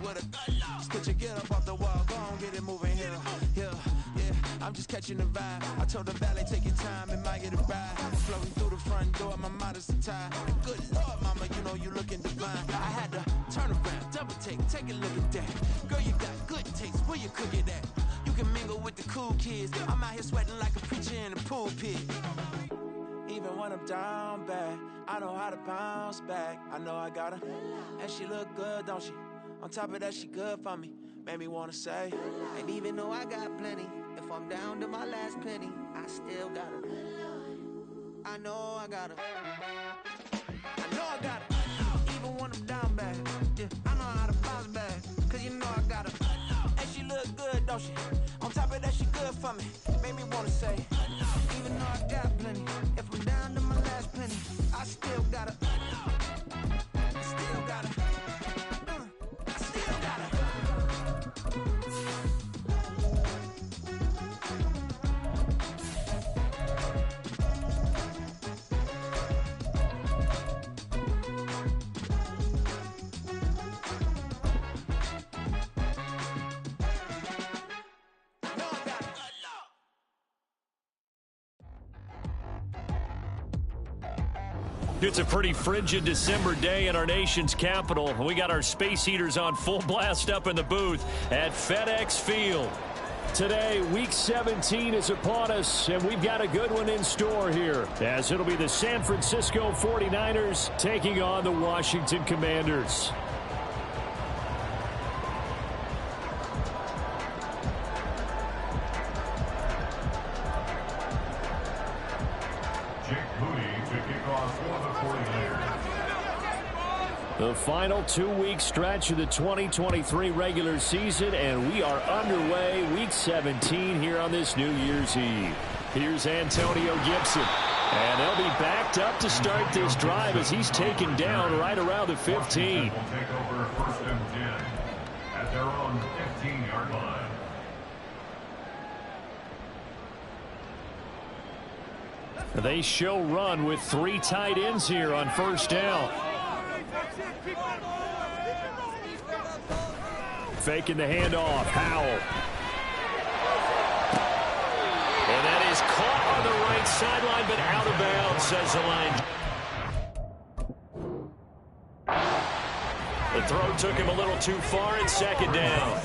with a just put your get up off the wall, go on, get it moving here. Yeah, I'm just catching the vibe. I told the valet, take your time, it might get a ride. Floating through the front door, my modest attire. Good Lord, mama, you know you looking divine. I had to turn around, double take a look at that. Girl, you got good taste, where you cook it at? You can mingle with the cool kids. I'm out here sweating like a preacher in a pool pit. Even when I'm down bad, I know how to bounce back. I know I got her, and she look good, don't she? On top of that, she good for me. Made me wanna say, and even though I got plenty, if I'm down to my last penny, I still got her. I know I got her. I know I got her. Even when I'm down bad, yeah, I know how to bounce back. Cause you know I got her. And she look good, don't she? On top of that, she good for me. Made me wanna say, even though I got plenty, if I'm down to my last penny, I still got her. I still got her. I still got her. It's a pretty frigid December day in our nation's capital. We got our space heaters on full blast up in the booth at FedEx Field. Today, Week 17 is upon us, and we've got a good one in store here, as it'll be the San Francisco 49ers taking on the Washington Commanders. The final 2-week stretch of the 2023 regular season, and we are underway Week 17 here on this New Year's Eve. Here's Antonio Gibson, and they'll be backed up to start this drive as he's taken down right around the 15. Will take over first and 10 at their own 15-yard line. They show run with 3 tight ends here on first down. Faking the handoff, Howell. And that is caught on the right sideline, but out of bounds, says the line. The throw took him a little too far in second down.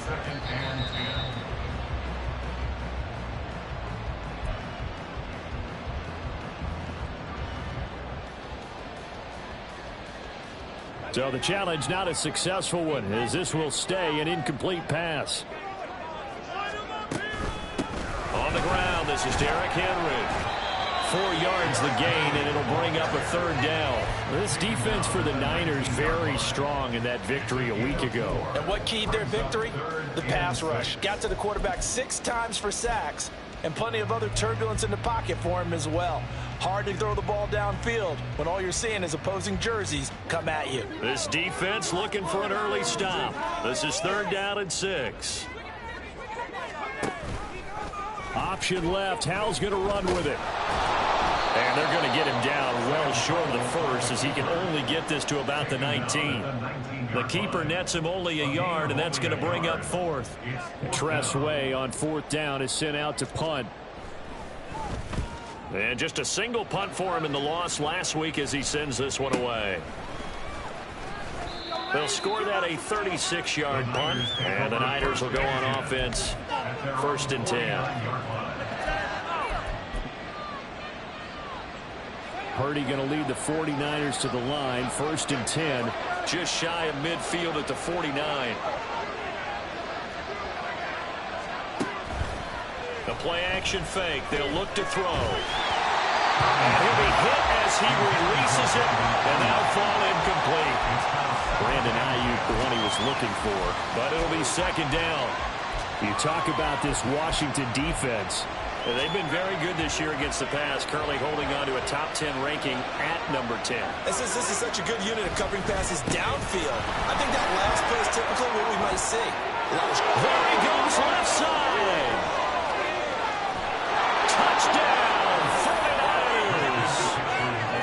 So the challenge not a successful one, as this will stay an incomplete pass. On the ground, this is Derrick Henry. 4 yards the gain, and it'll bring up a third down. This defense for the Niners very strong in that victory a week ago. And what keyed their victory? The pass rush. Got to the quarterback 6 times for sacks, and plenty of other turbulence in the pocket for him as well. Hard to throw the ball downfield when all you're seeing is opposing jerseys come at you. This defense looking for an early stop. This is 3rd down and 6. Option left. Howell's going to run with it. And they're going to get him down well short of the first, as he can only get this to about the 19. The keeper nets him only a yard, and that's going to bring up 4th. Tress Way on 4th down is sent out to punt. And just a single punt for him in the loss last week as he sends this one away. They'll score that a 36-yard punt, and the Niners will go on offense 1st and 10. Purdy going to lead the 49ers to the line, 1st and 10. Just shy of midfield at the 49. The play-action fake. They'll look to throw. And he'll be hit as he releases it, and that'll fall incomplete. Brandon Ayuk, the one he was looking for, but it'll be 2nd down. You talk about this Washington defense. They've been very good this year against the pass, currently holding on to a top 10 ranking at number 10. This is such a good unit of covering passes downfield. I think that last play is typically what we might see. There he goes, left side. Touchdown, 49ers.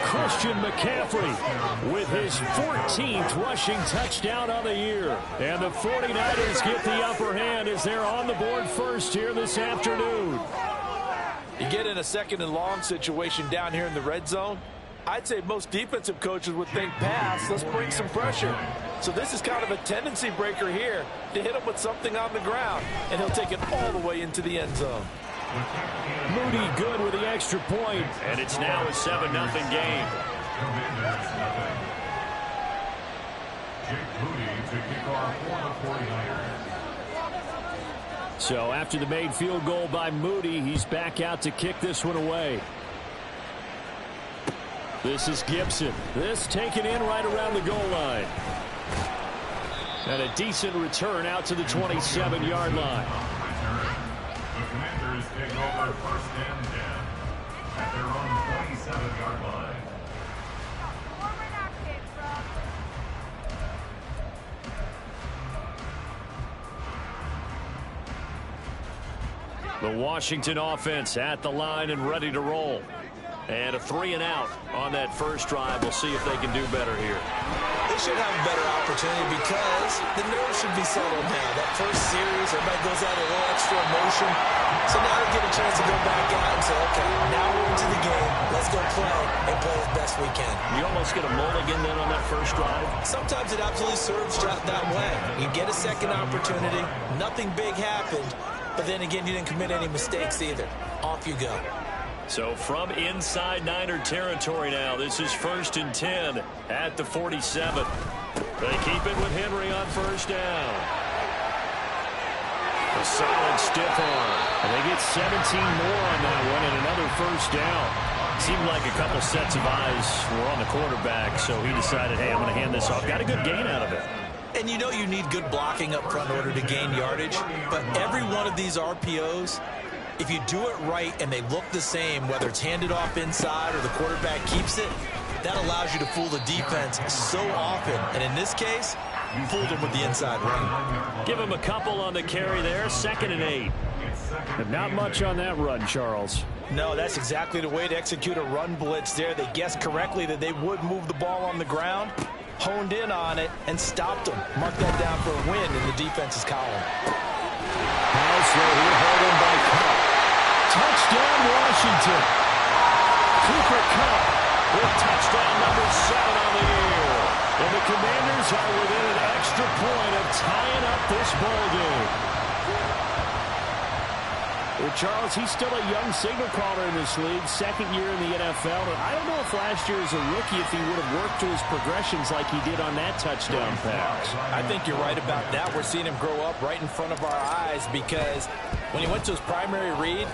Christian McCaffrey with his 14th rushing touchdown on the year. And the 49ers get the upper hand as they're on the board first here this afternoon. You get in a second and long situation down here in the red zone. I'd say most defensive coaches would think pass, let's bring some pressure. So this is kind of a tendency breaker here to hit him with something on the ground, and he'll take it all the way into the end zone. Moody good with the extra point, and it's now a 7-0 game. So after the made field goal by Moody, he's back out to kick this one away. This is Gibson. This taken in right around the goal line. And a decent return out to the 27-yard line. The Commanders take over first and 10 at their own 27-yard line. The Washington offense at the line and ready to roll. And a 3-and-out on that first drive. We'll see if they can do better here. They should have a better opportunity because the nerves should be settled now. That first series, everybody goes out a little extra emotion. So now they get a chance to go back out and say, okay, now we're into the game. Let's go play and play as best we can. You almost get a mulligan then on that first drive? Sometimes it absolutely serves that way. You get a second opportunity. Nothing big happened. But then again, you didn't commit any mistakes either. Off you go. So from inside Niner territory now, this is 1st and 10 at the 47. They keep it with Henry on first down. A solid stiff arm. And they get 17 more on that one and another first down. Seemed like a couple sets of eyes were on the quarterback, so he decided, hey, I'm going to hand this off. Got a good gain out of it. And you know you need good blocking up front in order to gain yardage, but every one of these RPOs, if you do it right and they look the same, whether it's handed off inside or the quarterback keeps it, that allows you to fool the defense so often. And in this case, you fooled them with the inside run. Give him a couple on the carry there, 2nd and 8. And not much on that run, Charles. No, that's exactly the way to execute a run blitz there. They guessed correctly that they would move the ball on the ground, honed in on it, and stopped them. Mark that down for a win in the defense's column. Pass here, held in by Cup. Touchdown, Washington. Cooper Kupp with touchdown number 7 on the year. And the Commanders are within an extra point of tying up this ball game. Well, Charles, he's still a young signal caller in this league, 2nd year in the NFL. And I don't know if last year as a rookie if he would have worked to his progressions like he did on that touchdown pass. I think you're right about that. We're seeing him grow up right in front of our eyes because when he went to his primary read,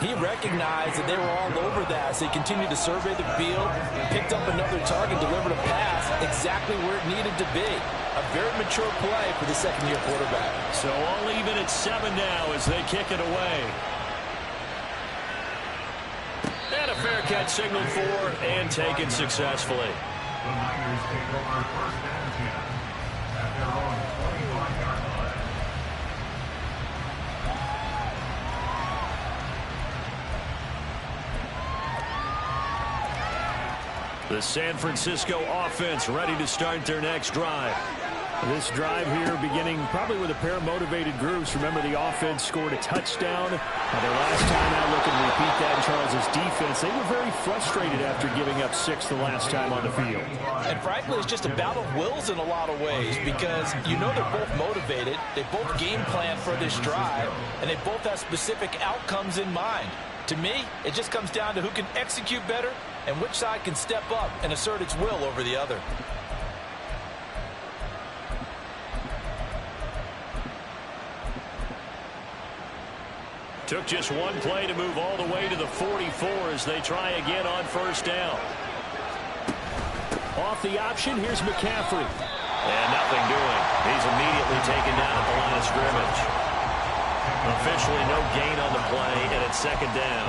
he recognized that they were all over that. So he continued to survey the field, picked up another target, delivered a pass exactly where it needed to be. A very mature play for the second-year quarterback. So all even at 7 now as they kick it away. And a fair catch signaled for and taken successfully. The Niners take over first and 10 at their own 25-yard line. The San Francisco offense ready to start their next drive. This drive here beginning probably with a pair of motivated groups. Remember, the offense scored a touchdown. Their last time out, looking to repeat that in Charles's defense. They were very frustrated after giving up 6 the last time on the field. And frankly, it's just a battle of wills in a lot of ways because you know they're both motivated. They both game plan for this drive, and they both have specific outcomes in mind. To me, it just comes down to who can execute better and which side can step up and assert its will over the other. Took just one play to move all the way to the 44 as they try again on first down. Off the option, here's McCaffrey. And nothing doing. He's immediately taken down at the line of scrimmage. Officially no gain on the play, and it's 2nd down.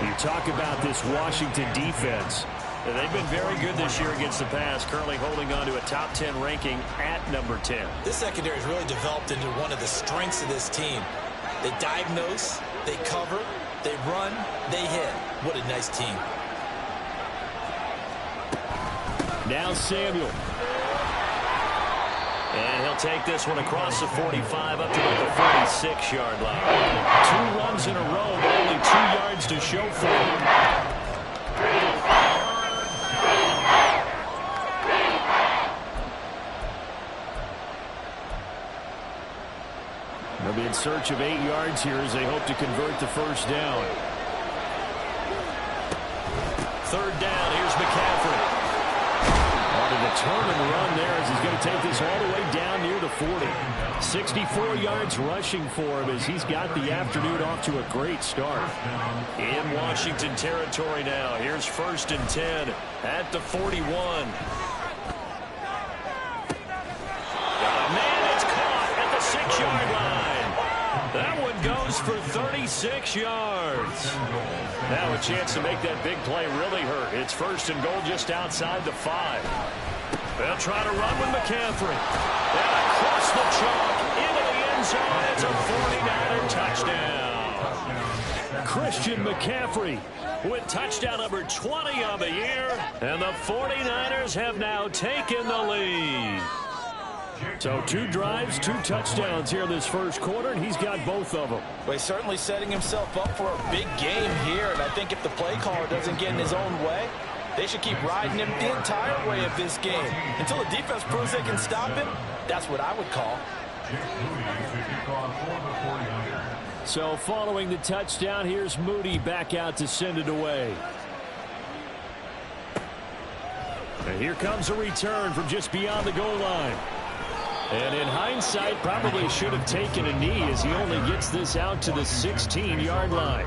You talk about this Washington defense. They've been very good this year against the pass, currently holding on to a top 10 ranking at number 10. This secondary has really developed into one of the strengths of this team. They diagnose, they cover, they run, they hit. What a nice team. Now Samuel. And he'll take this one across the 45 up to about the 46-yard line. 2 runs in a row, but only 2 yards to show for him. They'll be in search of 8 yards here as they hope to convert the first down. 3rd down, here's McCaffrey. Wanted to turn and run there as he's going to take this all the way down near the 40. 64 yards rushing for him as he's got the afternoon off to a great start. In Washington territory now. Here's 1st and 10 at the 41. Man, it's caught at the 6-yard line. That one goes for 36 yards. Now a chance to make that big play really hurt. It's 1st and goal just outside the 5. They'll try to run with McCaffrey. And across the chalk into the end zone. It's a 49er touchdown. Christian McCaffrey with touchdown number 20 on the year. And the 49ers have now taken the lead. So 2 drives, 2 touchdowns here in this first quarter, and he's got both of them. Well, he's certainly setting himself up for a big game here, and I think if the play caller doesn't get in his own way, they should keep riding him the entire way of this game. Until the defense proves they can stop him, that's what I would call. So following the touchdown, here's Moody back out to send it away. And here comes a return from just beyond the goal line. And in hindsight, probably should have taken a knee as he only gets this out to the 16-yard line.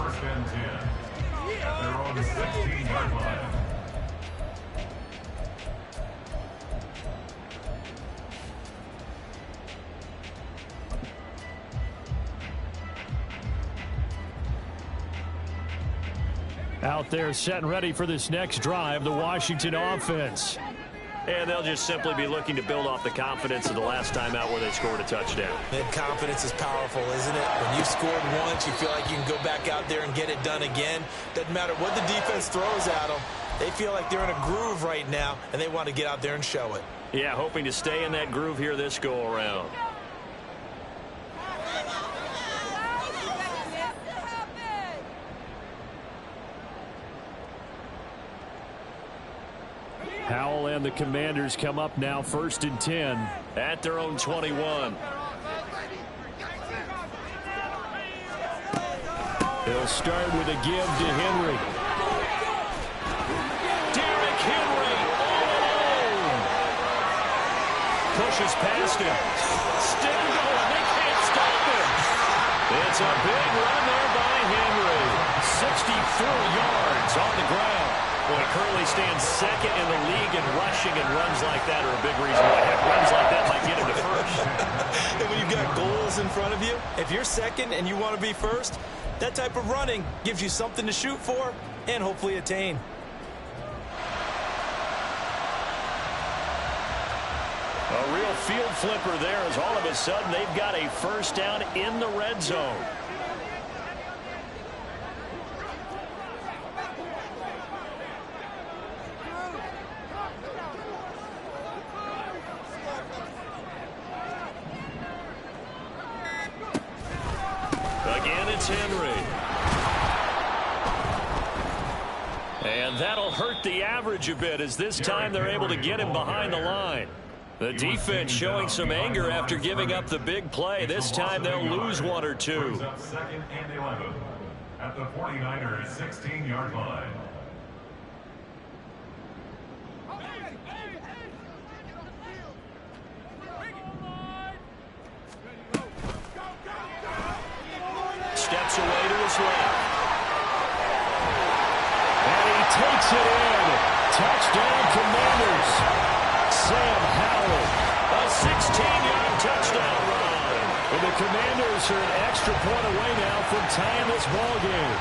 Out there set and ready for this next drive, the Washington offense. And they'll just simply be looking to build off the confidence of the last time out where they scored a touchdown. That confidence is powerful, isn't it? When you've scored once, you feel like you can go back out there and get it done again. Doesn't matter what the defense throws at them. They feel like they're in a groove right now, and they want to get out there and show it. Yeah, hoping to stay in that groove here this go-around. Howell and the Commanders come up now 1st and 10 at their own 21. They'll start with a give to Henry. Derrick Henry alone. Pushes past him. Still going. They can't stop him. It's a big run there by Henry. 64 yards on the ground. Well, he currently stands 2nd in the league in rushing, and runs like that are a big reason why runs like that might get him to 1st. And when you've got goals in front of you, if you're 2nd and you want to be 1st, that type of running gives you something to shoot for and hopefully attain. A real field flipper there as all of a sudden they've got a 1st down in the red zone. Henry. And that'll hurt the average a bit as this time they're able to get him behind the line. The defense showing some anger after giving up the big play. This time they'll lose 1 or 2. 2nd and 11 at the 49ers 16-yard line. Steps away to his left. And he takes it in. Touchdown, Commanders. Sam Howell. A 16-yard touchdown run. And the Commanders are an extra point away now from tying this ball game.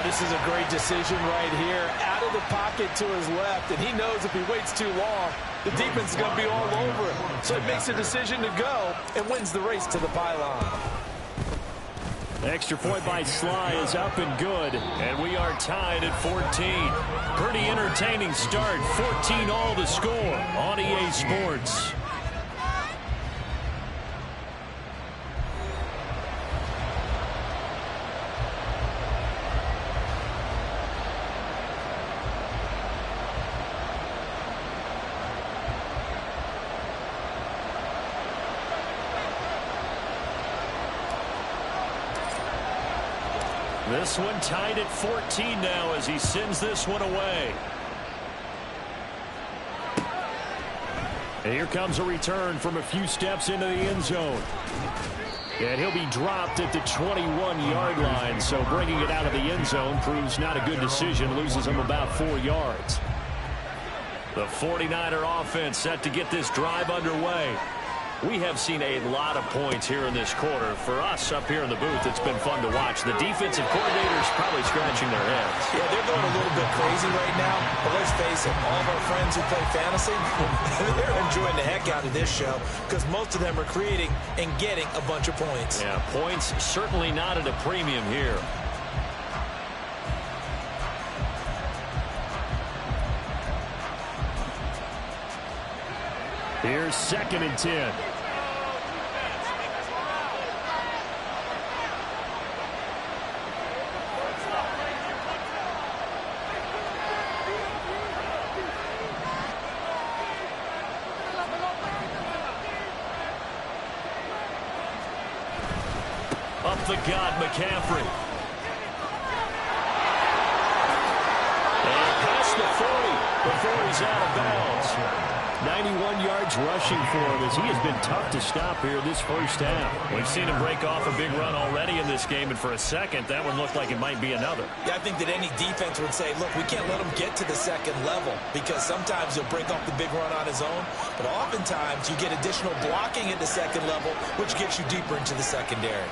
This is a great decision right here. Out of the pocket to his left, and he knows if he waits too long, the defense is going to be all over him. So he makes a decision to go and wins the race to the pylon. Extra point by Sly is up and good, and we are tied at 14. Pretty entertaining start. 14 all to score on EA Sports. This one tied at 14 now as he sends this one away. And here comes a return from a few steps into the end zone. And he'll be dropped at the 21-yard line, so bringing it out of the end zone proves not a good decision, loses him about 4 yards. The 49er offense set to get this drive underway. We have seen a lot of points here in this quarter. For us up here in the booth, it's been fun to watch. The defensive coordinators probably scratching their heads. Yeah, they're going a little bit crazy right now. But let's face it, all of our friends who play fantasy, they're enjoying the heck out of this show because most of them are creating and getting a bunch of points. Yeah, points certainly not at a premium here. Here's 2nd and 10. Up the gut, McCaffrey. And past the 40 before he's out of bounds. 91 yards rushing for him as he has been tough to stop here this first half. We've seen him break off a big run already in this game, and for a second, that one looked like it might be another. Yeah, I think that any defense would say, look, we can't let him get to the second level because sometimes he'll break off the big run on his own, but oftentimes you get additional blocking at the second level, which gets you deeper into the secondary.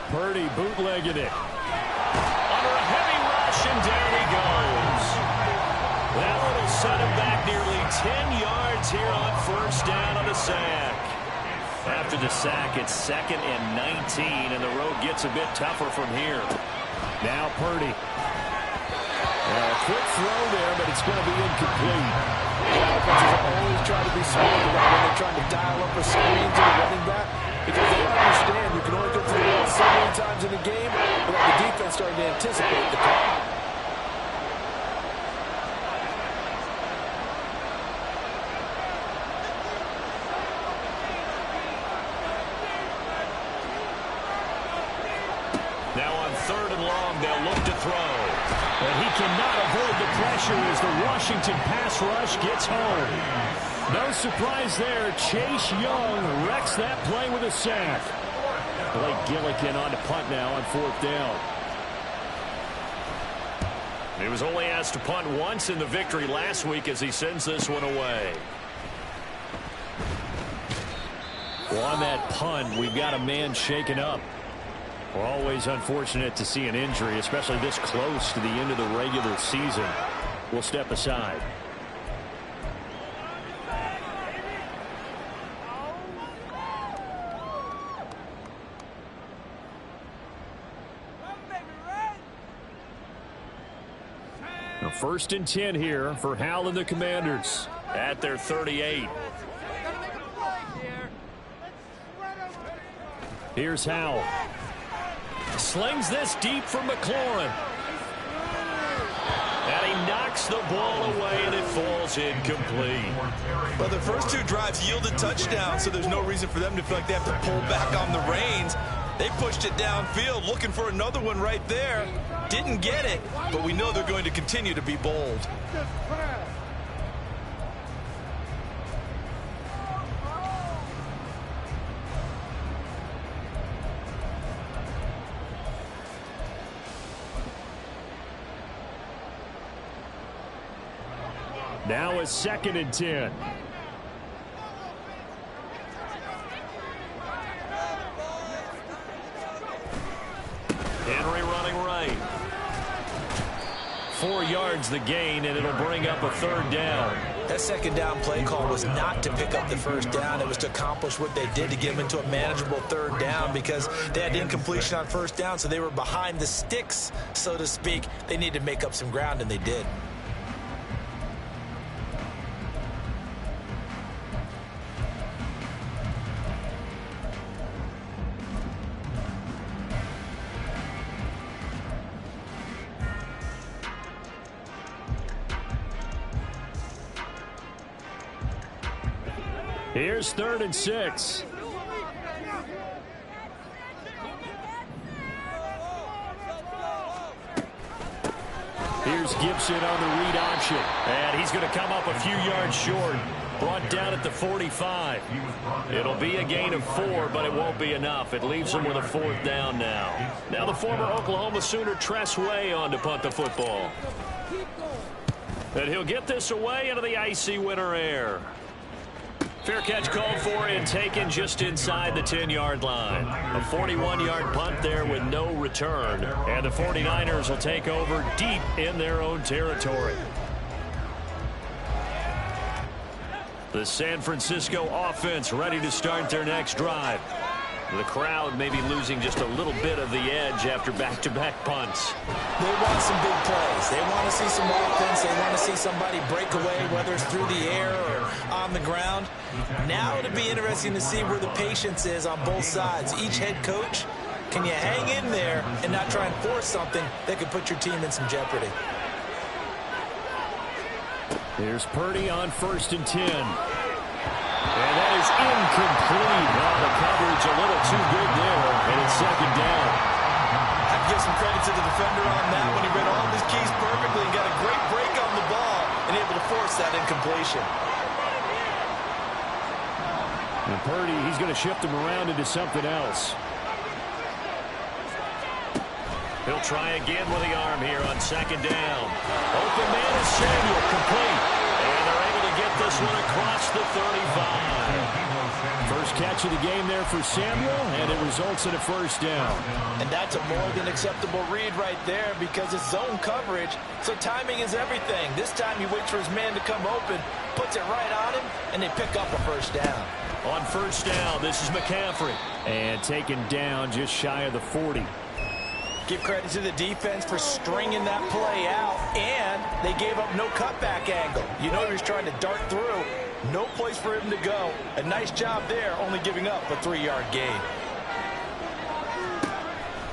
Purdy bootlegging it. Under a heavy rush, and down he goes. That one will set him back nearly 10 yards here on first down on a sack. After the sack, it's 2nd and 19, and the road gets a bit tougher from here. Now Purdy. A quick throw there, but it's going to be incomplete. Offenses always try to be smart about when they're trying to dial up a screen to the running back because they understand you can only go through the ball so many times in the game without the defense starting to anticipate the call. Now on 3rd and long, they'll look to throw. But he cannot avoid the pressure as the Washington pass rush gets home. No surprise there. Chase Young wrecks that play with a sack. Blake Gillikin on to punt now on 4th down. He was only asked to punt once in the victory last week as he sends this one away. Well, on that punt, we've got a man shaken up. We're always unfortunate to see an injury, especially this close to the end of the regular season. We'll step aside. Now 1st and 10 here for Hal and the Commanders at their 38. Here's Hal. Slings this deep for McLaurin. And he knocks the ball away, and it falls incomplete. Well, the first 2 drives yielded touchdowns, so there's no reason for them to feel like they have to pull back on the reins. They pushed it downfield, looking for another one right there. Didn't get it, but we know they're going to continue to be bold. Now it's 2nd and 10. Henry running right. 4 yards. yards the gain, and it'll bring up a third down. That second down play call was not to pick up the first down. It was to accomplish what they did to get them into a manageable third down because they had incompletion on first down, so they were behind the sticks, so to speak. They needed to make up some ground, and they did. Here's 3rd and 6. Here's Gibson on the read option. And he's going to come up a few yards short. Brought down at the 45. It'll be a gain of 4, but it won't be enough. It leaves him with a 4th down now. Now the former Oklahoma Sooner Tress Way on to punt the football. And he'll get this away into the icy winter air. Fair catch called for and taken just inside the 10-yard line. A 41-yard punt there with no return. And the 49ers will take over deep in their own territory. The San Francisco offense ready to start their next drive. The crowd may be losing just a little bit of the edge after back-to-back punts. They want some big plays. They want to see some offense. They want to see somebody break away, whether it's through the air or on the ground. Now it'll be interesting to see where the patience is on both sides. Each head coach, can you hang in there and not try and force something that could put your team in some jeopardy? Here's Purdy on 1st and 10. And that is incomplete. Well, the coverage a little too good there, and it's 2nd down. I'd give some credit to the defender on that when he read all of his keys perfectly and got a great break on the ball and able to force that incompletion. And Purdy, he's going to shift him around into something else. He'll try again with the arm here on 2nd down. Open man is Samuel, complete. And they're able to get this one across the 35. First catch of the game there for Samuel, and it results in a 1st down. And that's a more than acceptable read right there because it's zone coverage, so timing is everything. This time he waits for his man to come open, puts it right on him, and they pick up a 1st down. On 1st down, this is McCaffrey. And taken down just shy of the 40. Give credit to the defense for stringing that play out, and they gave up no cutback angle. You know he was trying to dart through. No place for him to go. A nice job there, only giving up a 3-yard gain.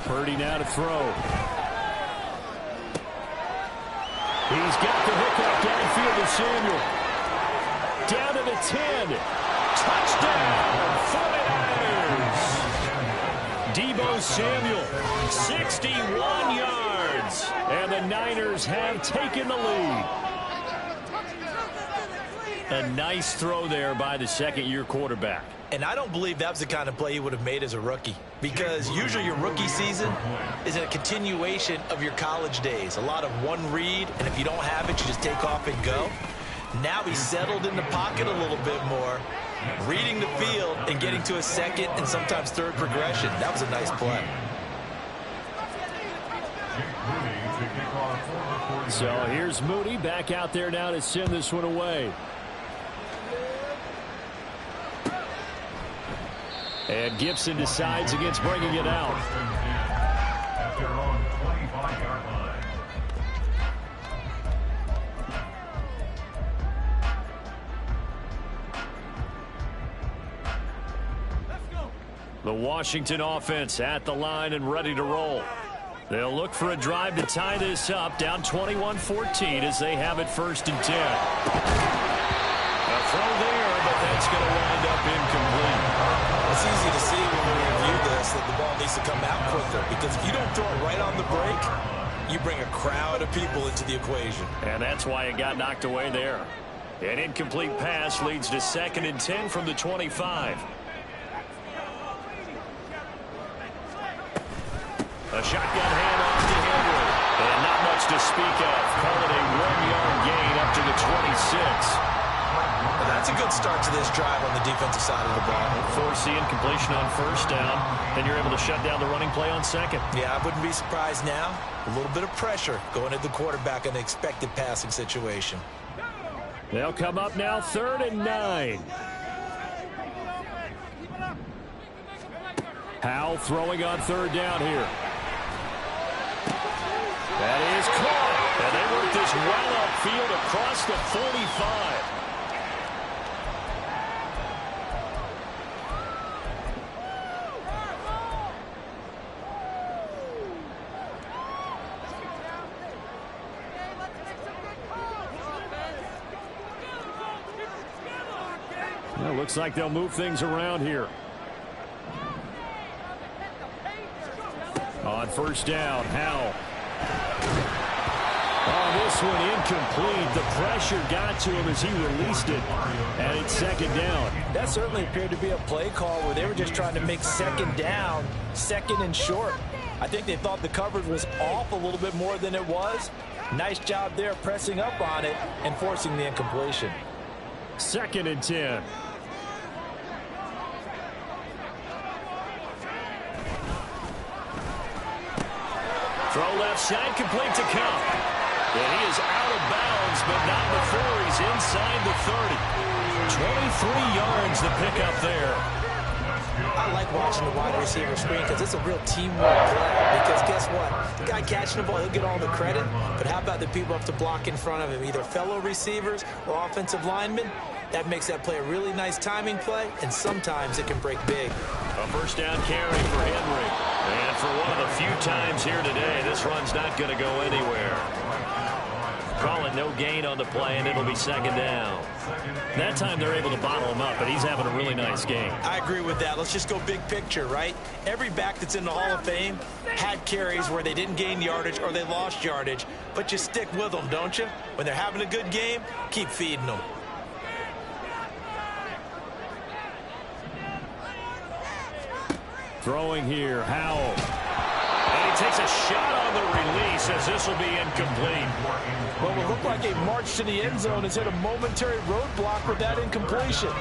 Purdy now to throw. He's got the hookup downfield to Samuel. Down to the 10. Touchdown, 49ers. Deebo Samuel, 61 yards. And the Niners have taken the lead. A nice throw there by the 2nd-year quarterback. And I don't believe that was the kind of play he would have made as a rookie, because usually your rookie season is a continuation of your college days. A lot of one read, and if you don't have it, you just take off and go. Now he's settled in the pocket a little bit more, reading the field and getting to a 2nd and sometimes 3rd progression. That was a nice play. So here's Moody back out there now to send this one away. And Gibson decides against bringing it out. At their own 25-yard line. The Washington offense at the line and ready to roll. They'll look for a drive to tie this up, down 21-14 as they have it 1st and 10. A throw there, but that's going to wind up incomplete. It's easy to see when we review this that the ball needs to come out quicker, because if you don't throw it right on the break, you bring a crowd of people into the equation. And that's why it got knocked away there. An incomplete pass leads to 2nd and 10 from the 25. A shotgun handoff to Henry. And not much to speak of. Call it a 1-yard gain up to the 26. That's a good good start to this drive on the defensive side of the ball. Force the incompletion on first down, and you're able to shut down the running play on second. Yeah, I wouldn't be surprised now. A little bit of pressure going at the quarterback in an expected passing situation. They'll come up now 3rd and 9. Howell throwing on 3rd down here. That is caught. And they work this well upfield across the 45. Well, looks like they'll move things around here. On 1st down, Howell. Oh, this one incomplete. The pressure got to him as he released it, and it's 2nd down. That certainly appeared to be a play call where they were just trying to make 2nd down, 2nd and short. I think they thought the coverage was off a little bit more than it was. Nice job there pressing up on it and forcing the incompletion. 2nd and 10. Throw left side, complete to Cup. And he is out of bounds, but not before he's inside the 30. 23 yards the pickup there. I like watching the wide receiver screen because it's a real teamwork play. Because guess what? The guy catching the ball, he'll get all the credit. But how about the people up to block in front of him, either fellow receivers or offensive linemen? That makes that play a really nice timing play, and sometimes it can break big. A 1st down carry for Henry. And for one of the few times here today, this run's not going to go anywhere. Call it no gain on the play, and it'll be 2nd down. That time they're able to bottle him up, but he's having a really nice game. I agree with that. Let's just go big picture, right? Every back that's in the Hall of Fame had carries where they didn't gain yardage or they lost yardage, but you stick with them, don't you? When they're having a good game, keep feeding them. Throwing here, Howell. And he takes a shot on the release as this will be incomplete. Well, it looked like a march to the end zone has hit a momentary roadblock with that incompletion.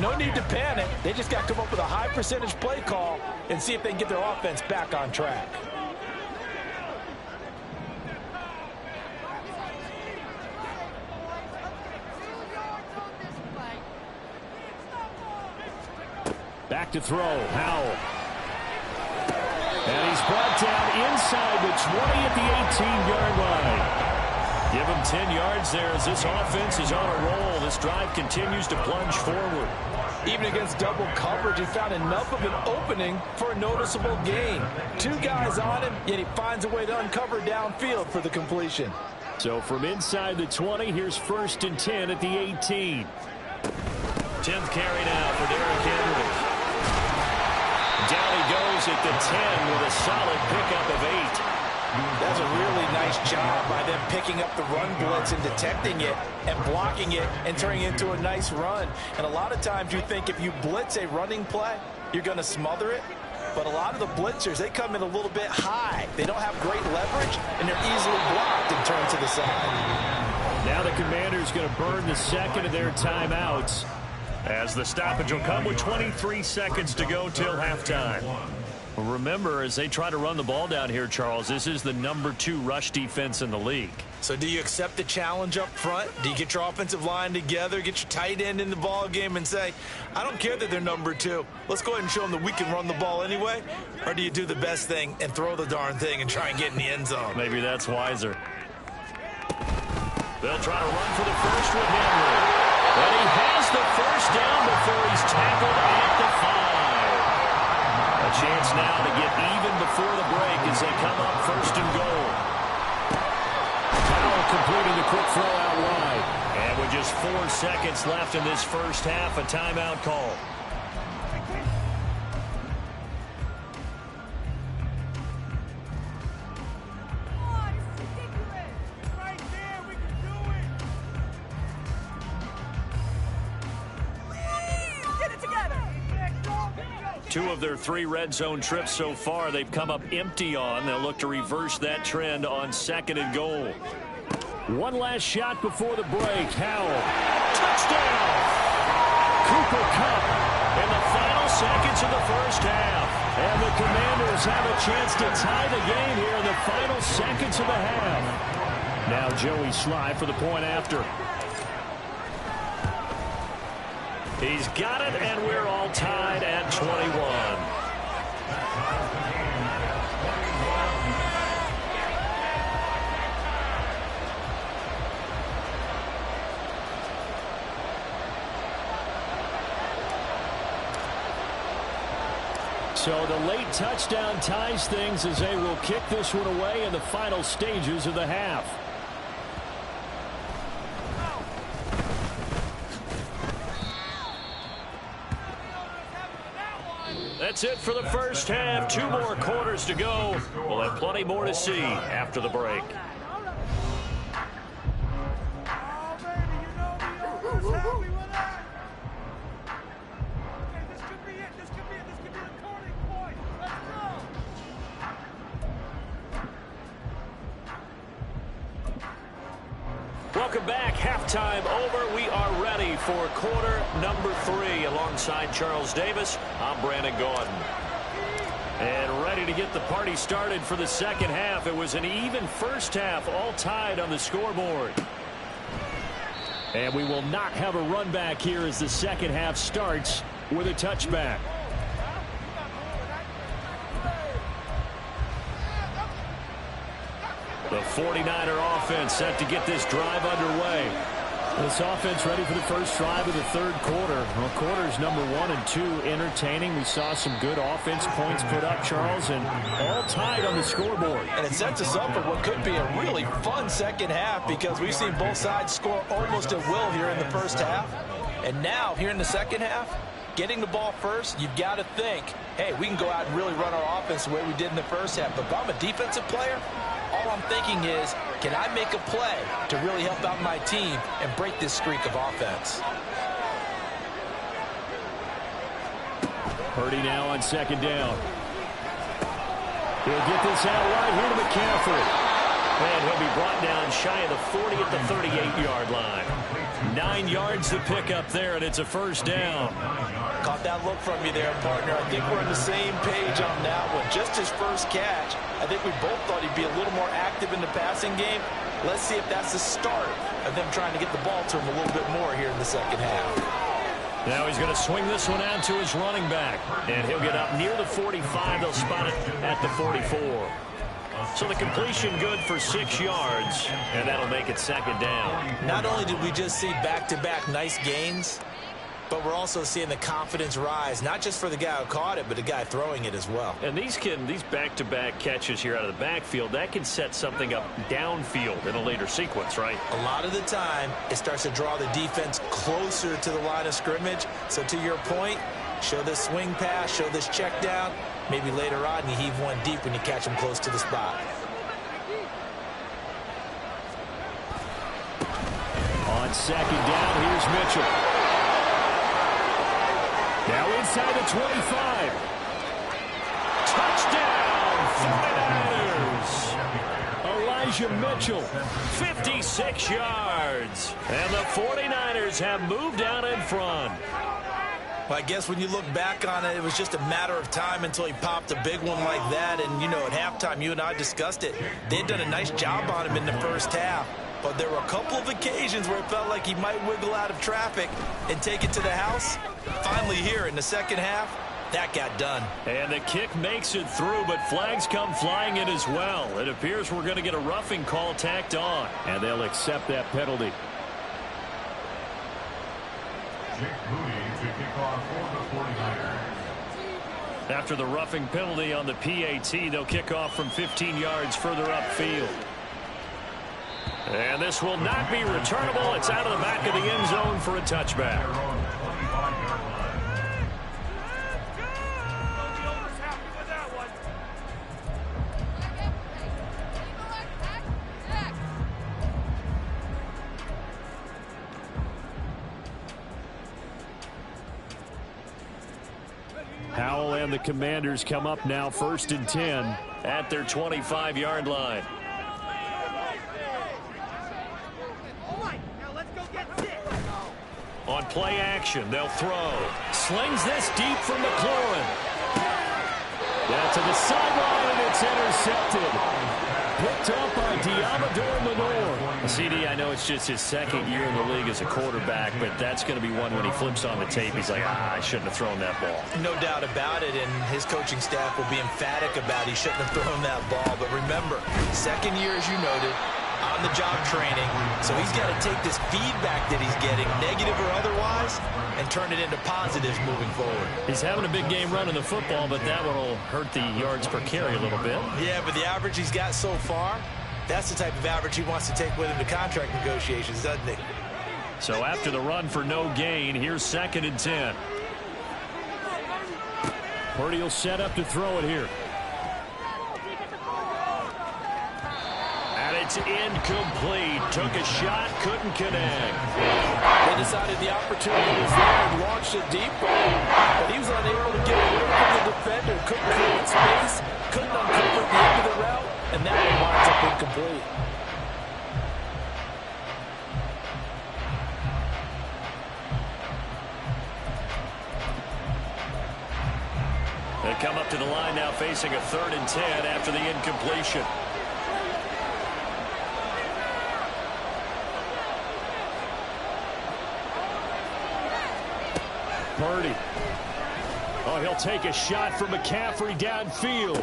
No need to panic. They just got to come up with a high percentage play call and see if they can get their offense back on track. Back to throw, Howell. And he's brought down inside the 20 at the 18-yard line. Give him 10 yards there as this offense is on a roll. This drive continues to plunge forward. Even against double coverage, he found enough of an opening for a noticeable gain. 2 guys on him, yet he finds a way to uncover downfield for the completion. So from inside the 20, here's 1st and 10 at the 18. 10th carry now for Derrick Henry. Down he goes at the 10 with a solid pickup of 8. That's a really nice job by them picking up the run blitz and detecting it and blocking it and turning it into a nice run. And a lot of times you think if you blitz a running play, you're going to smother it. But a lot of the blitzers, they come in a little bit high. They don't have great leverage, and they're easily blocked and turned to the side. Now the Commanders going to burn the 2nd of their timeouts, as the stoppage will come with 23 seconds to go till halftime. Remember, as they try to run the ball down here, Charles, this is the number 2 rush defense in the league. So do you accept the challenge up front? Do you get your offensive line together, get your tight end in the ball game and say, I don't care that they're number 2. Let's go ahead and show them that we can run the ball anyway? Or do you do the best thing and throw the darn thing and try and get in the end zone? Maybe that's wiser. They'll try to run for the first with Henry. And he has the 1st down before he's tackled at the 5. A chance now to get even before the break as they come up 1st and goal. Howell completing the quick throw out wide. And with just 4 seconds left in this first half, a timeout call. Two of their 3 red zone trips so far, they've come up empty on. They'll look to reverse that trend on 2nd and goal. One last shot before the break. Howell. Touchdown! Cooper Kupp in the final seconds of the first half. And the Commanders have a chance to tie the game here in the final seconds of the half. Now Joey Sly for the point after. He's got it, and we're all tied at 21. So the late touchdown ties things as they will kick this one away in the final stages of the half. That's it for the first half. 2 more quarters to go. We'll have plenty more to see after the break. Welcome back. Halftime over. We are ready for quarter number 3. Alongside Charles Davis, I'm Brandon Gordon. And ready to get the party started for the second half. It was an even first half, all tied on the scoreboard. And we will not have a run back here as the second half starts with a touchback. The 49er offense set to get this drive underway. This offense ready for the first drive of the third quarter. Well, quarters number 1 and 2 entertaining. We saw some good offense points put up, Charles, and all tied on the scoreboard. And it sets us up for what could be a really fun second half because we've seen both sides score almost at will here in the first half. And now, here in the second half, getting the ball first, you've got to think, hey, we can go out and really run our offense the way we did in the first half. But if I'm a defensive player, all I'm thinking is, can I make a play to really help out my team and break this streak of offense? Purdy now on second down. He'll get this out right here to McCaffrey. And he'll be brought down shy of the 40 at the 38-yard line. 9 yards to pick up there, and it's a first down. Caught that look from you there, partner. I think we're on the same page on that one. Just his first catch. I think we both thought he'd be a little more active in the passing game. Let's see if that's the start of them trying to get the ball to him a little bit more here in the second half. Now he's going to swing this one out to his running back. And he'll get up near the 45. They'll spot it at the 44. So the completion good for 6 yards, and that'll make it second down. Not only did we just see back-to-back nice gains, but we're also seeing the confidence rise, not just for the guy who caught it, but the guy throwing it as well. And these back-to-back catches here out of the backfield, that can set something up downfield in a later sequence, right? A lot of the time, it starts to draw the defense closer to the line of scrimmage. So to your point, show this swing pass, show this check down. Maybe later on you heave one deep when you catch him close to the spot. On second down, here's Mitchell. Now inside the 25. Touchdown, 49ers. Elijah Mitchell, 56 yards. And the 49ers have moved out in front. Well, I guess when you look back on it, it was just a matter of time until he popped a big one like that. And, you know, at halftime, you and I discussed it. They'd done a nice job on him in the first half. But there were a couple of occasions where it felt like he might wiggle out of traffic and take it to the house. Finally here in the second half, that got done. And the kick makes it through, but flags come flying in as well. It appears we're going to get a roughing call tacked on, and they'll accept that penalty. After the roughing penalty on the PAT, they'll kick off from 15 yards further upfield. And this will not be returnable. It's out of the back of the end zone for a touchback. Howell and the Commanders come up now 1st and 10 at their 25-yard line. On play action. They'll throw. Slings this deep from McLaurin. Down to the sideline, and it's intercepted. Picked up by Diamador Lenore. CD, I know it's just his second year in the league as a quarterback, but that's going to be one when he flips on the tape. He's like, I shouldn't have thrown that ball. No doubt about it, and his coaching staff will be emphatic about he shouldn't have thrown that ball. But remember, second year, as you noted, on-the-job training. So he's got to take this feedback that he's getting, negative or otherwise, and turn it into positives moving forward. He's having a big game running the football, but that one will hurt the yards per carry a little bit. Yeah, but the average he's got so far, that's the type of average he wants to take with him to contract negotiations, doesn't he? So after the run for no gain, here's 2nd and 10. Purdy will set up to throw it here. And it's incomplete. Took a shot, couldn't connect. They decided the opportunity was there and launched it deep, but he was unable to get away from the defender. Couldn't create space, couldn't uncover the end of the route, and that one winds up incomplete. They come up to the line now facing a 3rd and 10 after the incompletion. Purdy. Oh, he'll take a shot from McCaffrey downfield.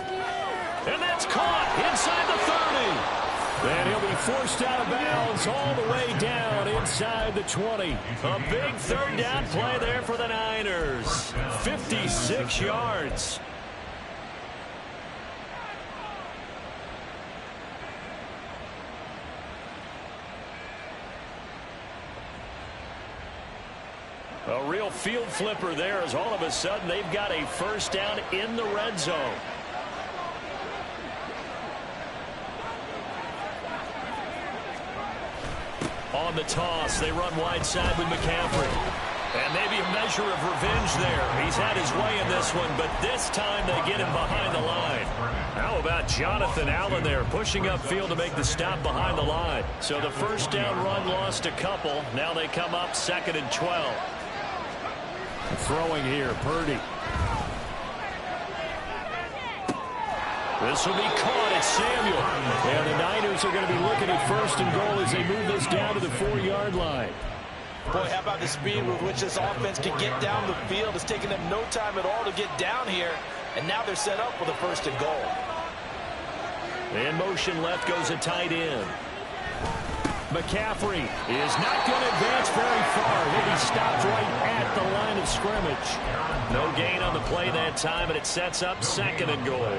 And that's caught inside the 30. And he'll be forced out of bounds all the way down inside the 20. A big 3rd down play there for the Niners. 56 yards. A real field flipper there as all of a sudden they've got a 1st down in the red zone. On the toss, they run wide side with McCaffrey. And maybe a measure of revenge there. He's had his way in this one, but this time they get him behind the line. How about Jonathan Allen there pushing upfield to make the stop behind the line? So the 1st down run lost a couple. Now they come up 2nd and 12. Throwing here, Purdy. This will be caught. It's Samuel. And the Niners are going to be looking at 1st and goal as they move this down to the 4-yard line. Boy, how about the speed with which this offense can get down the field? It's taken them no time at all to get down here. And now they're set up with a 1st and goal. In motion left goes a tight end. McCaffrey is not going to advance very far. He'll be stopped right at the line of scrimmage. No gain on the play that time, and it sets up 2nd and goal.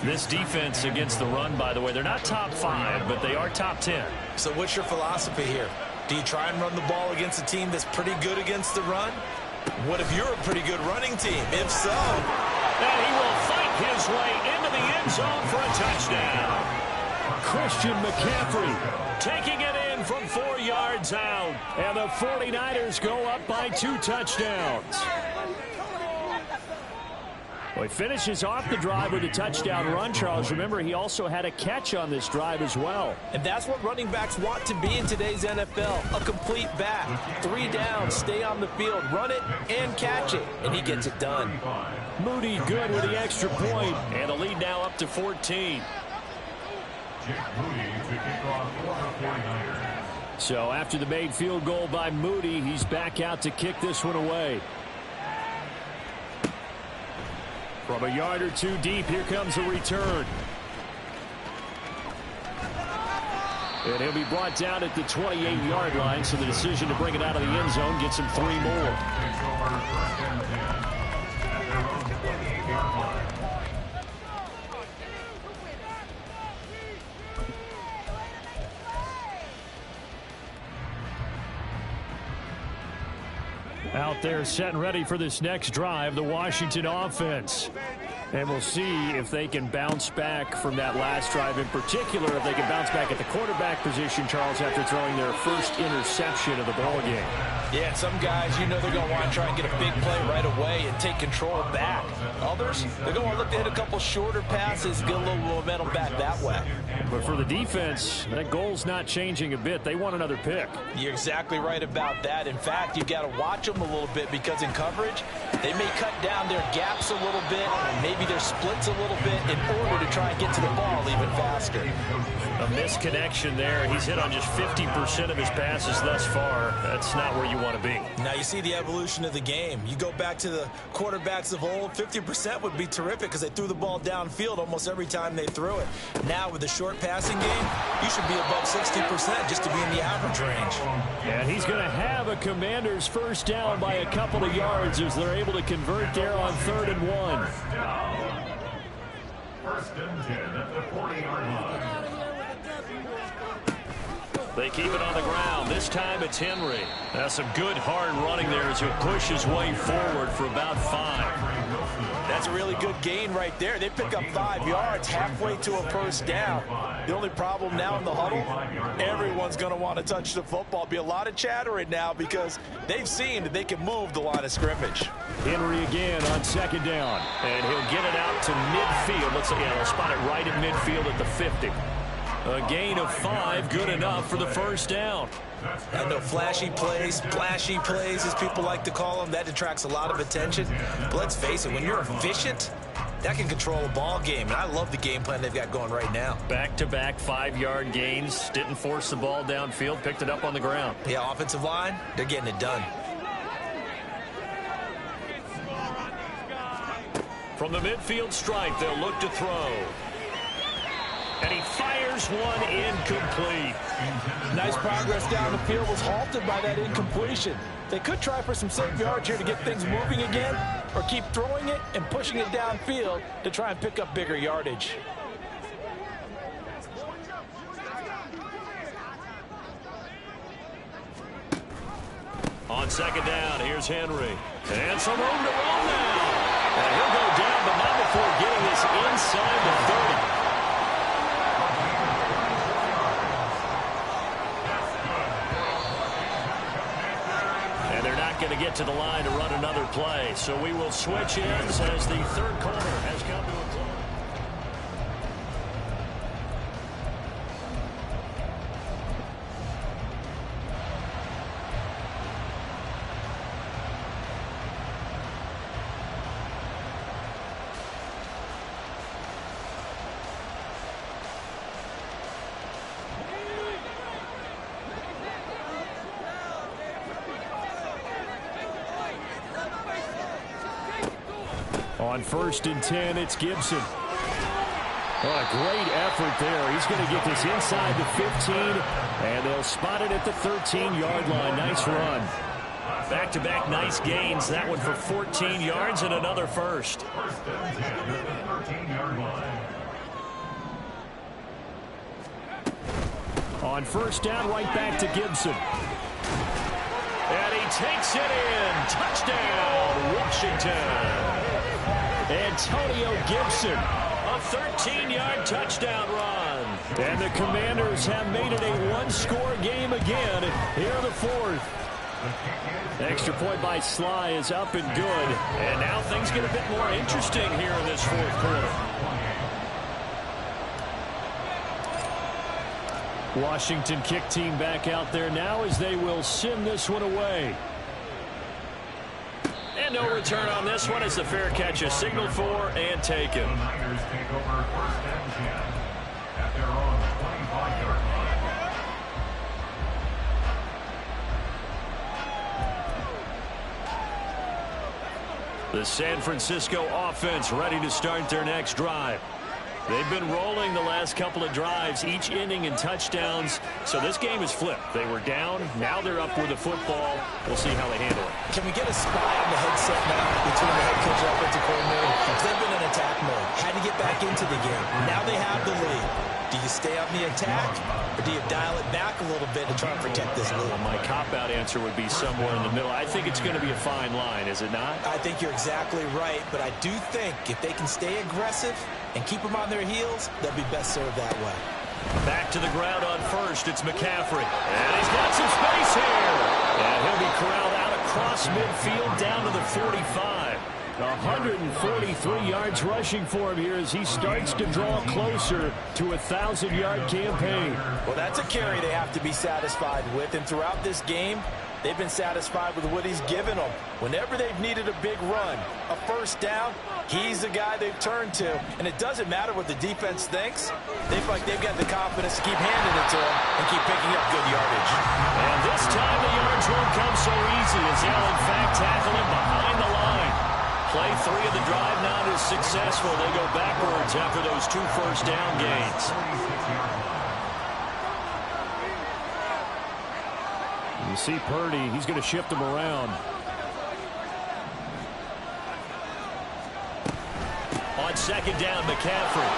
This defense against the run, by the way, they're not top 5, but they are top 10. So what's your philosophy here? Do you try and run the ball against a team that's pretty good against the run? What if you're a pretty good running team? If so... And he will fight his way into the end zone for a touchdown. Christian McCaffrey taking it in from 4 yards out. And the 49ers go up by 2 touchdowns. Well, he finishes off the drive with a touchdown run, Charles. Remember, he also had a catch on this drive as well. And that's what running backs want to be in today's NFL, a complete back. 3 downs, stay on the field, run it, and catch it. And he gets it done. Moody good with the extra point. And the lead now up to 14. So after the made field goal by Moody, he's back out to kick this one away. From a yard or 2 deep, here comes a return. And he'll be brought down at the 28-yard line, so the decision to bring it out of the end zone gets him 3 more. Out there set and ready for this next drive, the Washington offense. And we'll see if they can bounce back from that last drive, in particular if they can bounce back at the quarterback position, Charles, after throwing their first interception of the ballgame. Yeah, some guys, you know they're going to want to try and get a big play right away and take control back. Others, they're going to look to hit a couple shorter passes, get a little momentum back that way. But for the defense, that goal's not changing a bit. They want another pick. You're exactly right about that. In fact, you've got to watch them a little bit because in coverage, they may cut down their gaps a little bit, maybe their splits a little bit in order to try and get to the ball even faster. A misconnection there. He's hit on just 50% of his passes thus far. That's not where you want to be. Now you see the evolution of the game. You go back to the quarterbacks of old, 50% would be terrific because they threw the ball downfield almost every time they threw it. Now with the short passing game, you should be above 60% just to be in the average range. And he's going to have a Commanders first down by a couple of yards as they're able to convert there on 3rd and 1. First and 10 at the 40-yard line. They keep it on the ground. This time it's Henry. That's some good hard running there as he'll push his way forward for about 5. That's a really good gain right there. They pick up 5 yards halfway to a first down. The only problem now in the huddle, everyone's going to want to touch the football. Be a lot of chattering now because they've seen that they can move the line of scrimmage. Henry again on 2nd down. And he'll get it out to midfield. Let's see, they'll spot it right at midfield at the 50. A gain of 5, good enough for the first down. I know flashy plays, splashy plays, as people like to call them, that attracts a lot of attention. But let's face it, when you're efficient, that can control a ball game. And I love the game plan they've got going right now. Back-to-back 5-yard gains. Didn't force the ball downfield, picked it up on the ground. Yeah, offensive line, they're getting it done. From the midfield stripe, they'll look to throw. And he fires one incomplete. Nice progress down the field, was halted by that incompletion. They could try for some safe yards here to get things moving again, or keep throwing it and pushing it downfield to try and pick up bigger yardage. On 2nd down, here's Henry. And some room to run now. And he'll go down, but not before getting this inside the 30. Going to get to the line to run another play. So we will switch ends as the 3rd quarter has come to a close. On 1st and 10, it's Gibson. What a great effort there. He's going to get this inside the 15, and they'll spot it at the 13-yard line. Nice run. Back-to-back nice gains. That one for 14 yards and another first. First and 10 at the 13-yard line. On 1st down, right back to Gibson. And he takes it in. Touchdown, Washington. Antonio Gibson, a 13-yard touchdown run. And the Commanders have made it a one-score game again here in the 4th. Extra point by Sly is up and good. And now things get a bit more interesting here in this 4th quarter. Washington kick team back out there now as they will send this one away. And no return on this one as the fair catch is signaled for and taken. The Niners take over 1st and 10 at their own 25-yard line. The San Francisco offense ready to start their next drive. They've been rolling the last couple of drives, each inning in touchdowns. So this game is flipped. They were down. Now they're up with the football. We'll see how they handle it. Can we get a spy on the headset now between the head coach and offensive coordinator? Because they've been in attack mode. Had to get back into the game. Now they have the lead. Do you stay on the attack, or do you dial it back a little bit to try and protect this lead? Well, my cop-out answer would be somewhere in the middle. I think it's going to be a fine line, is it not? I think you're exactly right, but I do think if they can stay aggressive and keep them on their heels, they'll be best served that way. Back to the ground on 1st, it's McCaffrey. And he's got some space here. And he'll be corralled out across midfield down to the 45. 143 yards rushing for him here as he starts to draw closer to a 1,000-yard campaign. Well, that's a carry they have to be satisfied with, and throughout this game, they've been satisfied with what he's given them. Whenever they've needed a big run, a first down, he's the guy they've turned to. And it doesn't matter what the defense thinks. They feel like they've got the confidence to keep handing it to him and keep picking up good yardage. And this time the yards won't come so easy as they'll in fact tackle him behind the line. Play 3 of the drive not as successful. They go backwards after those 2 first down gains. You see Purdy, he's going to shift him around. On second down, McCaffrey.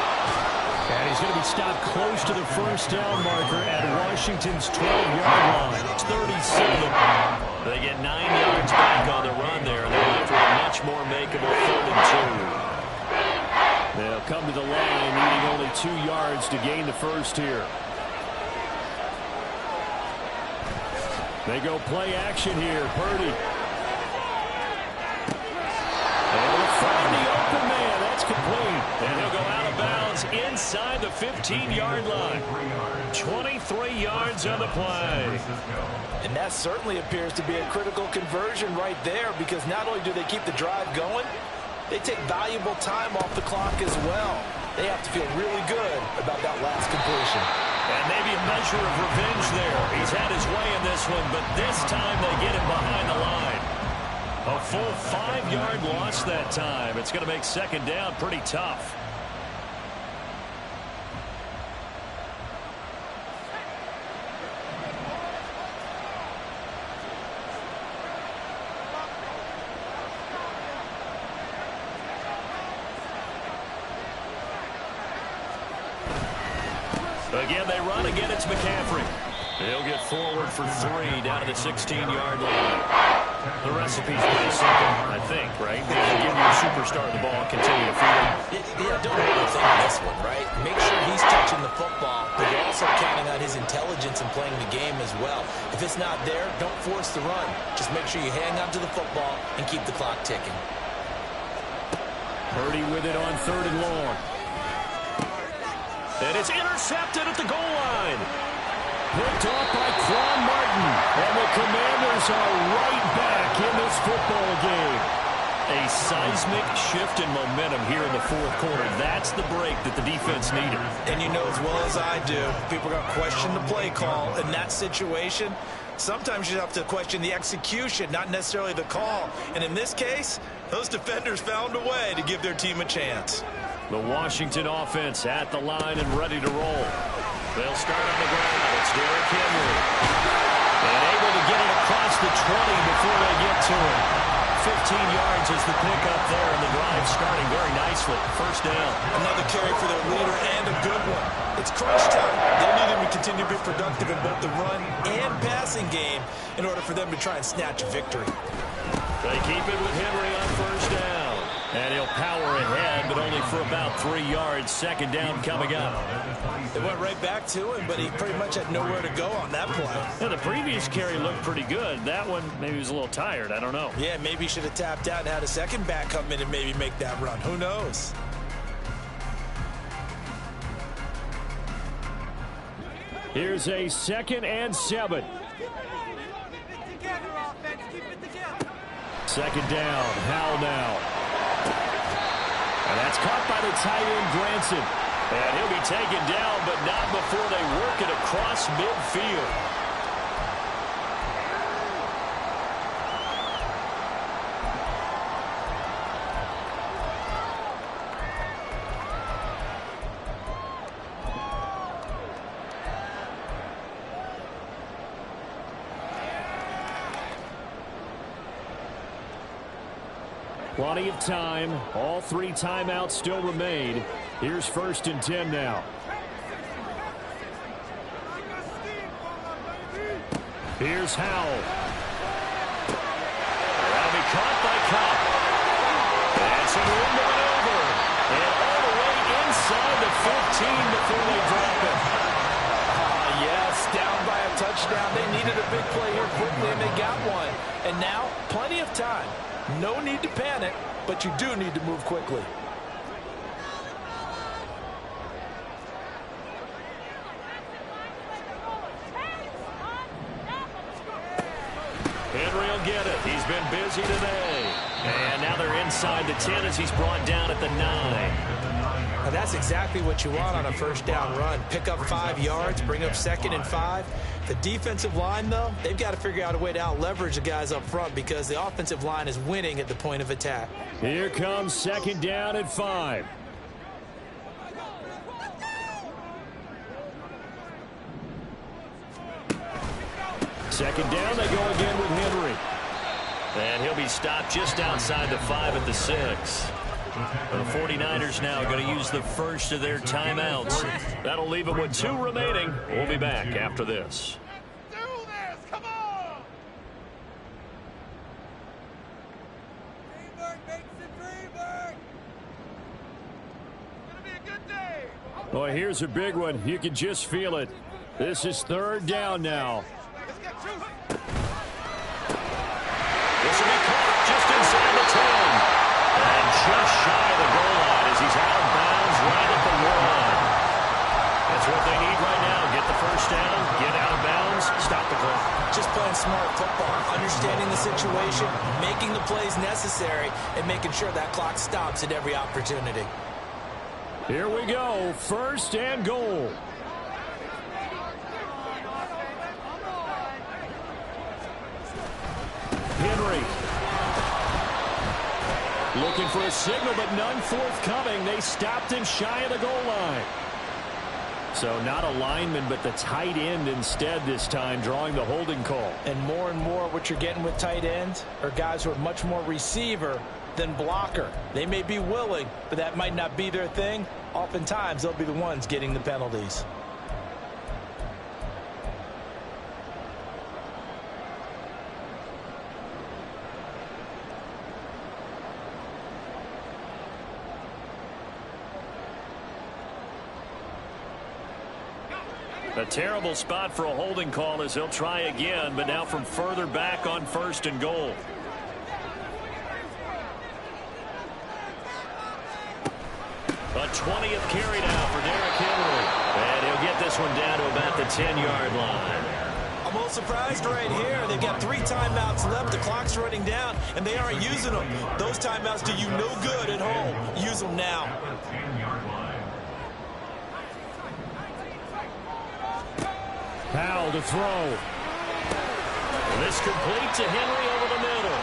And he's going to be stopped close to the first down marker at Washington's 12-yard line. It's 37. They get 9 yards back on the run there. They're left with a much more makeable 3rd and 2. They'll come to the line needing only 2 yards to gain the first here. They go play action here. Purdy. And they'll find the open man. That's complete. And he'll go out of bounds inside the 15-yard line. 23 yards on the play. And that certainly appears to be a critical conversion right there, because not only do they keep the drive going, they take valuable time off the clock as well. They have to feel really good about that last completion. And maybe a measure of revenge there. He's had his way in this one, but this time they get him behind the line. A full 5-yard loss that time. It's going to make second down pretty tough. Again, they run. Again, it's McCaffrey. He'll get forward for 3 down to the 16-yard line. The recipe's pretty simple, I think, right? Give your superstar the ball, continue to feed him. Yeah, don't overthink this one, right? Make sure he's touching the football, but you're also counting on his intelligence in playing the game as well. If it's not there, don't force the run. Just make sure you hang on to the football and keep the clock ticking. Purdy with it on 3rd and long. And it's intercepted at the goal line. Picked off by Quan Martin. And the Commanders are right back in this football game. A seismic shift in momentum here in the 4th quarter. That's the break that the defense needed. And you know as well as I do, people are going to question the play call in that situation. Sometimes you have to question the execution, not necessarily the call. And in this case, those defenders found a way to give their team a chance. The Washington offense at the line and ready to roll. They'll start on the ground. It's Derrick Henry. And able to get it across the 20 before they get to it. 15 yards is the pickup there, and the drive starting very nicely. First down. Another carry for their leader, and a good one. It's crunch time. They need him to continue to be productive in both the run and passing game in order for them to try and snatch a victory. They keep it with Henry on first down. And he'll power ahead, but only for about 3 yards. Second down coming up. They went right back to him, but he pretty much had nowhere to go on that play. Yeah, the previous carry looked pretty good. That one, maybe he was a little tired. I don't know. Yeah, maybe he should have tapped out and had a second back come in and maybe make that run. Who knows? Here's a 2nd and 7. Second down. Howell now. And that's caught by the tight end, Granson. And he'll be taken down, but not before they work it across midfield. Plenty of time. All 3 timeouts still remain. Here's 1st and 10 now. Here's Howell. That'll be caught by Cobb. And some room to maneuver. And all the way inside the 15 before they drop it. Yes, down by a touchdown. They needed a big play here quickly, and they got one. And now, plenty of time. No need to panic, but you do need to move quickly. Henry will get it. He's been busy today. And now they're inside the 10 as he's brought down at the 9. Now that's exactly what you want on a first down run. Pick up 5 yards, bring up 2nd and 5. The defensive line, though, they've got to figure out a way to out-leverage the guys up front because the offensive line is winning at the point of attack. Here comes 2nd down at 5. Second down, they go again with Henry. And he'll be stopped just outside the 5 at the 6. The 49ers now going to use the first of their timeouts. That'll leave them with 2 remaining. We'll be back after this. Do this! Come on! Dreamwork makes the dream work! It's gonna be a good day! Boy, here's a big one. You can just feel it. This is 3rd down now. Let's get to it! This will be caught just inside the 10. And just shy of the goal line as he's out of bounds right at the 1. That's what they need right now. Get the first down, get out of bounds, stop the clock. Just playing smart football, understanding the situation, making the plays necessary, and making sure that clock stops at every opportunity. Here we go, 1st and goal. Henry. Looking for a signal, but none forthcoming. They stopped him shy of the goal line. So not a lineman, but the tight end instead this time, drawing the holding call. And more what you're getting with tight ends are guys who are much more receiver than blocker. They may be willing, but that might not be their thing. Oftentimes, they'll be the ones getting the penalties. A terrible spot for a holding call as he'll try again, but now from further back on 1st and goal. A 20th carry now for Derrick Henry. And he'll get this one down to about the 10-yard line. I'm a little surprised right here. They've got 3 timeouts left. The clock's running down, and they aren't using them. Those timeouts do you no good at home. Use them now. Powell to throw. This complete to Henry over the middle.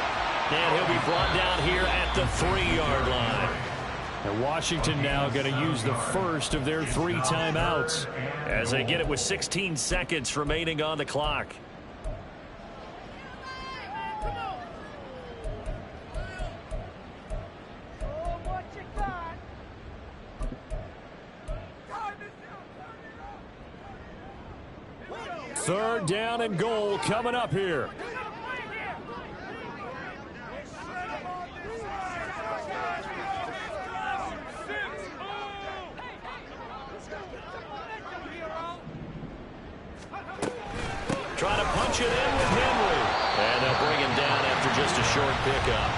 And he'll be brought down here at the 3-yard line. And Washington now going to use the first of their 3 timeouts as they get it with 16 seconds remaining on the clock. Third down and goal coming up here. Trying to punch it in with Henry. And they'll bring him down after just a short pickup.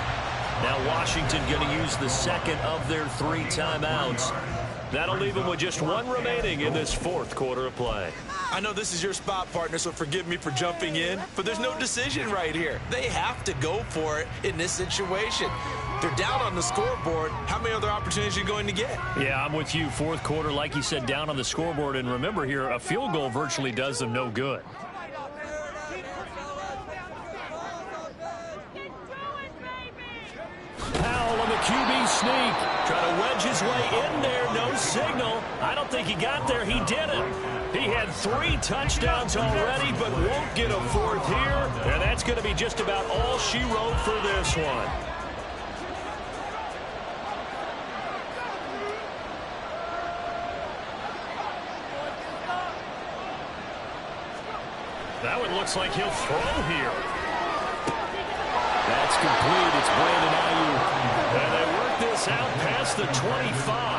Now Washington going to use the second of their 3 timeouts. That'll leave them with just 1 remaining in this 4th quarter of play. I know this is your spot, partner, so forgive me for jumping in, but there's no decision right here. They have to go for it in this situation. They're down on the scoreboard. How many other opportunities are you going to get? Yeah, I'm with you. 4th quarter, like you said, down on the scoreboard. And remember here, a field goal virtually does them no good. Powell on the QB sneak. Trying to wedge his way in there. No signal. I don't think he got there. He didn't. He had 3 touchdowns already, but won't get a 4th here. And that's going to be just about all she wrote for this one. That one looks like he'll throw here. That's complete. It's Brandon Ayuk. And they work this out past the 25.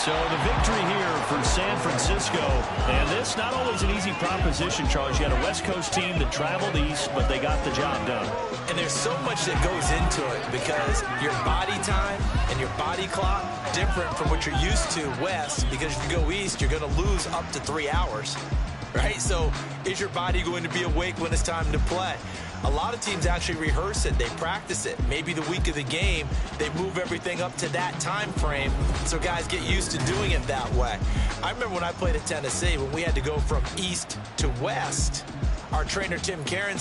So the victory here for San Francisco, and this not always an easy proposition, Charles. You had a West Coast team that traveled east, but they got the job done. And there's so much that goes into it because your body time and your body clock different from what you're used to west, because if you go east, you're going to lose up to 3 hours, right? So is your body going to be awake when it's time to play? A lot of teams actually rehearse it. They practice it. Maybe the week of the game, they move everything up to that time frame so guys get used to doing it that way. I remember when I played at Tennessee, when we had to go from east to west, our trainer, Tim Cairns,